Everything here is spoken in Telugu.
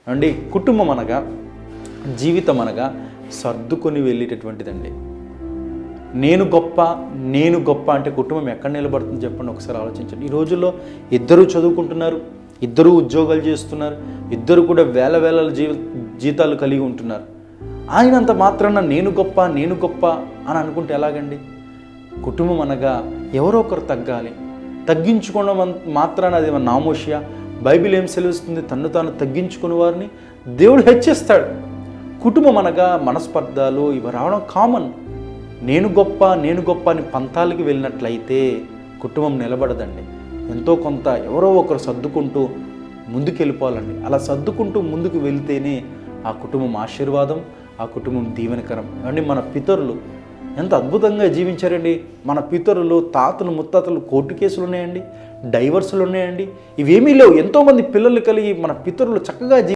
అండి కుటుంబం అనగా, జీవితం అనగా సర్దుకొని వెళ్ళేటటువంటిదండి. నేను గొప్ప అంటే కుటుంబం ఎక్కడ నిలబడుతుంది చెప్పండి, ఒకసారి ఆలోచించండి. ఈ రోజుల్లో ఇద్దరు చదువుకుంటున్నారు, ఇద్దరు ఉద్యోగాలు చేస్తున్నారు, ఇద్దరు కూడా వేల జీతాలు కలిగి ఉంటున్నారు. ఆయనంత మాత్రాన నేను గొప్ప అని అనుకుంటే ఎలాగండి? కుటుంబం అనగా ఎవరో ఒకరు తగ్గాలి. తగ్గించుకోవడం మాత్రాన అది నామోషియా? బైబిల్ ఏం సెలవిస్తుంది? తన్ను తాను తగ్గించుకునే వారిని దేవుడు హెచ్చిస్తాడు. కుటుంబం అనగా మనస్పర్ధలు ఇవి రావడం కామన్. నేను గొప్ప అని పంతాలకి వెళ్ళినట్లయితే కుటుంబం నిలబడదండి. ఎంతో కొంత ఎవరో ఒకరు సర్దుకుంటూ ముందుకు వెళ్ళిపోవాలండి. అలా సర్దుకుంటూ ముందుకు వెళ్తేనే ఆ కుటుంబం ఆశీర్వాదం, ఆ కుటుంబం దీవెనకరం. అండి మన పితరులు ఎంత అద్భుతంగా జీవించారండి. మన పితరులు, తాతలు, ముత్తాతలు కోర్టు కేసులు ఉన్నాయండి, డైవర్సులు ఉన్నాయండి, ఇవేమీ లేవు. ఎంతోమంది పిల్లలు కలిగి మన పితరులు చక్కగా